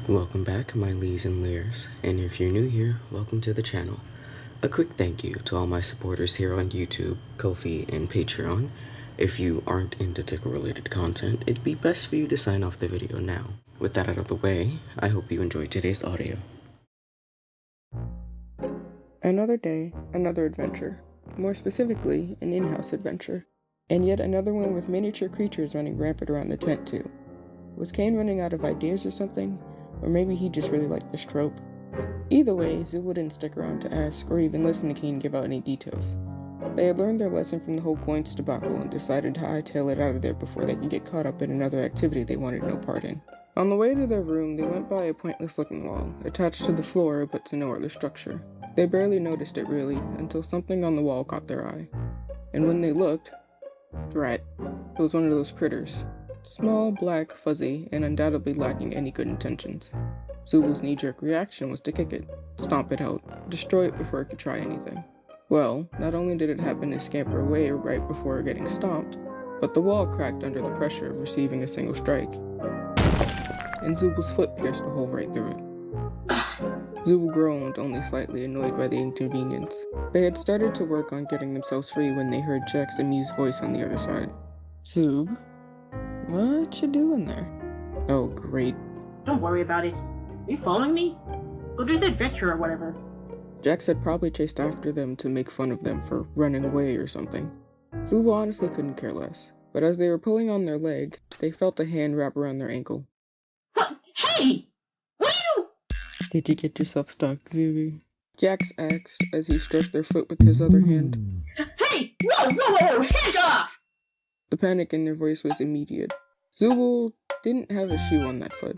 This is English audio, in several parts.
Welcome back, my lees and leers, and if you're new here, welcome to the channel. A quick thank you to all my supporters here on YouTube, Ko-fi, and Patreon. If you aren't into tickle-related content, it'd be best for you to sign off the video now. With that out of the way, I hope you enjoyed today's audio. Another day, another adventure. More specifically, an in-house adventure. And yet another one with miniature creatures running rampant around the tent too. Was Kane running out of ideas or something? Or maybe he just really liked this trope. Either way, Zooble didn't stick around to ask or even listen to Kane give out any details. They had learned their lesson from the whole coins debacle and decided to hightail it out of there before they could get caught up in another activity they wanted no part in. On the way to their room, they went by a pointless-looking wall, attached to the floor but to no other structure. They barely noticed it really, until something on the wall caught their eye. And when they looked, drat, it was one of those critters. Small, black, fuzzy, and undoubtedly lacking any good intentions. Zooble's knee-jerk reaction was to kick it, stomp it out, destroy it before it could try anything. Well, not only did it happen to scamper away right before getting stomped, but the wall cracked under the pressure of receiving a single strike. And Zooble's foot pierced a hole right through it. Zooble groaned, only slightly annoyed by the inconvenience. They had started to work on getting themselves free when they heard Jack's amused voice on the other side. Zoob? What you doing there? Oh, great. Don't worry about it. Are you following me? Go do the adventure or whatever. Jax had probably chased after them to make fun of them for running away or something. Zooble honestly couldn't care less, but as they were pulling on their leg, they felt a hand wrap around their ankle. What? Hey! What are you? Did you get yourself stuck, Zooby? Jax asked as he stressed their foot with his other hand. Hey! Whoa! Hands off! The panic in their voice was immediate. Zooble didn't have a shoe on that foot.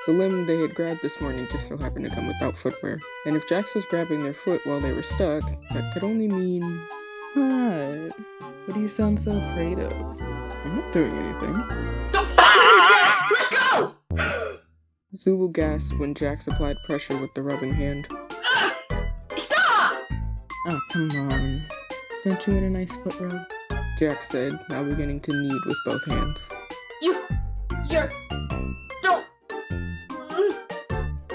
The limb they had grabbed this morning just so happened to come without footwear, and if Jax was grabbing their foot while they were stuck, that could only mean... What? What do you sound so afraid of? I'm not doing anything. Don't fuck with me, Jax! Let go! Zooble gasped when Jax applied pressure with the rubbing hand. Stop! Oh, come on. Don't you want a nice foot rub? Jax said, now beginning to knead with both hands. Don't...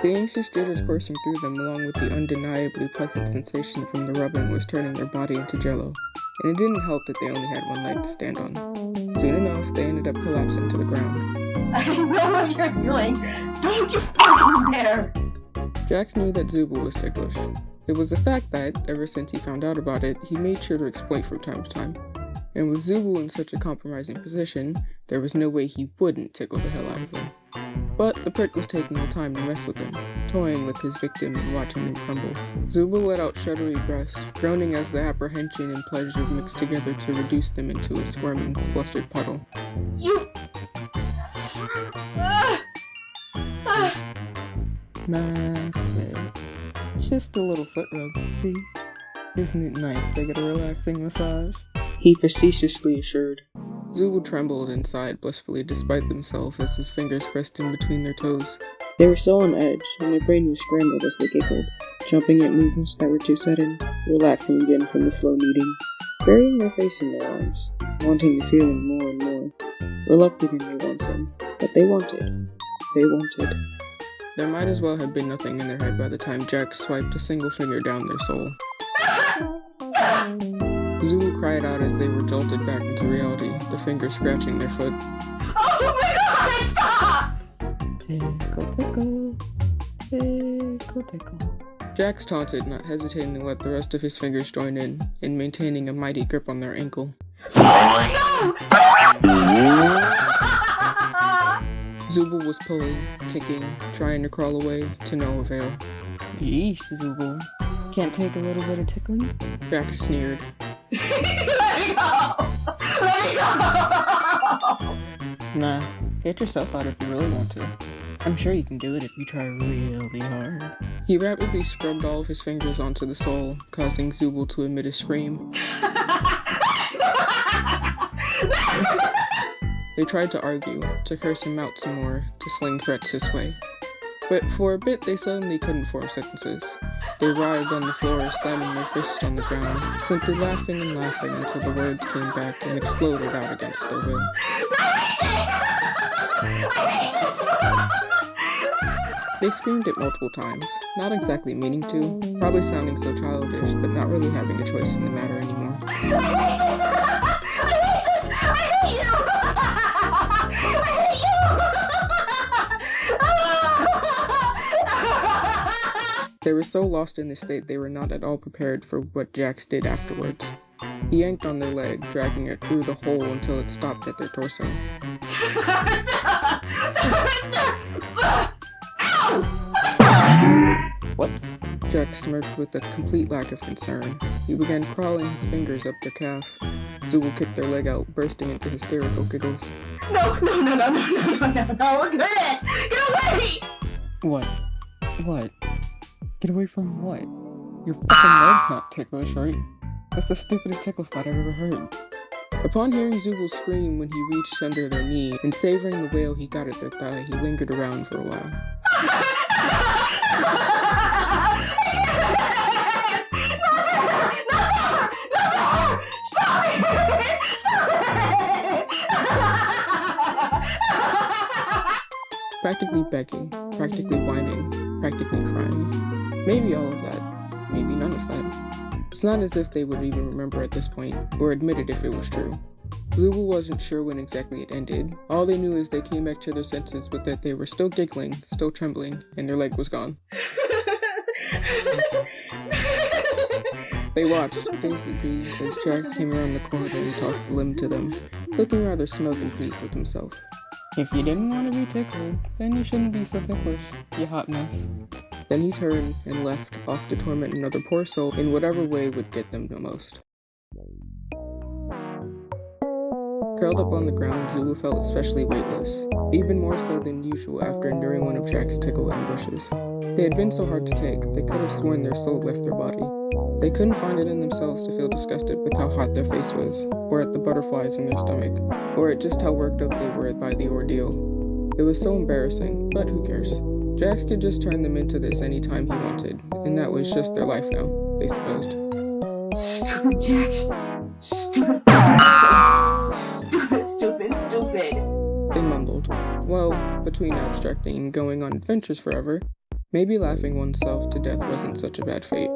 The anxious jitters coursing through them along with the undeniably pleasant sensation from the rubbing was turning their body into jello, and it didn't help that they only had one leg to stand on. Soon enough, they ended up collapsing to the ground. I know what you're doing! Don't you fucking dare! Jax knew that Zooble was ticklish. It was a fact that, ever since he found out about it, he made sure to exploit from time to time. And with Zooble in such a compromising position, there was no way he wouldn't tickle the hell out of them. But the prick was taking the time to mess with him, toying with his victim and watching him crumble. Zooble let out shuddery breaths, groaning as the apprehension and pleasure mixed together to reduce them into a squirming, flustered puddle. That's it. Just a little foot rub, see? Isn't it nice to get a relaxing massage? He facetiously assured. Zooble trembled and sighed blissfully despite themselves as his fingers pressed in between their toes. They were so on edge, and their brain was scrambled as they giggled, jumping at movements that were too sudden, relaxing again from the slow kneading, burying their face in their arms, wanting the feeling more and more, reluctant in their wanting, but they wanted. They wanted. There might as well have been nothing in their head by the time Jack swiped a single finger down their soul. Zooble cried out as they were jolted back into reality, the finger scratching their foot. Oh my god, stop! Tickle, tickle, tickle, tickle. Jax taunted, not hesitating to let the rest of his fingers join in maintaining a mighty grip on their ankle. Oh Zooble was pulling, kicking, trying to crawl away, to no avail. Yeesh, Zooble. Can't take a little bit of tickling? Jax sneered. Let me go! Let me go! Nah, get yourself out if you really want to. I'm sure you can do it if you try really hard. He rapidly scrubbed all of his fingers onto the sole, causing Zooble to emit a scream. They tried to argue, to curse him out some more, to sling threats his way. But for a bit they suddenly couldn't form sentences. They writhed on the floor, slamming their fists on the ground, simply laughing and laughing until the words came back and exploded out against their will. They screamed it multiple times, not exactly meaning to, probably sounding so childish, but not really having a choice in the matter anymore. They were so lost in this state they were not at all prepared for what Jax did afterwards. He yanked on their leg, dragging it through the hole until it stopped at their torso. Whoops. Jax smirked with a complete lack of concern. He began crawling his fingers up their calf. Zooble kicked their leg out, bursting into hysterical giggles. No, good! Get away! What? What? Get away from what? Your fucking leg's not ticklish, right? That's the stupidest tickle spot I've ever heard. Upon hearing Zooble scream when he reached under their knee and savoring the wail he got at their thigh, he lingered around for a while. Practically begging, practically whining, practically crying. Maybe all of that, maybe none of that. It's not as if they would even remember at this point, or admit it if it was true. Zooble wasn't sure when exactly it ended. All they knew is they came back to their senses, but that they were still giggling, still trembling, and their leg was gone. They watched, dazedly, as Jax came around the corner and tossed the limb to them, looking rather smug and pleased with himself. If you didn't want to be tickled, then you shouldn't be so ticklish, you hot mess. Then he turned and left, off to torment another poor soul in whatever way would get them the most. Curled up on the ground, Zooble felt especially weightless, even more so than usual after enduring one of Jack's tickle ambushes. They had been so hard to take, they could have sworn their soul left their body. They couldn't find it in themselves to feel disgusted with how hot their face was, or at the butterflies in their stomach, or at just how worked up they were by the ordeal. It was so embarrassing, but who cares? Jax could just turn them into this any time he wanted, and that was just their life now, they supposed. Stupid Jax. Stupid asshole. Stupid. They mumbled. Well, between abstracting and going on adventures forever, maybe laughing oneself to death wasn't such a bad fate.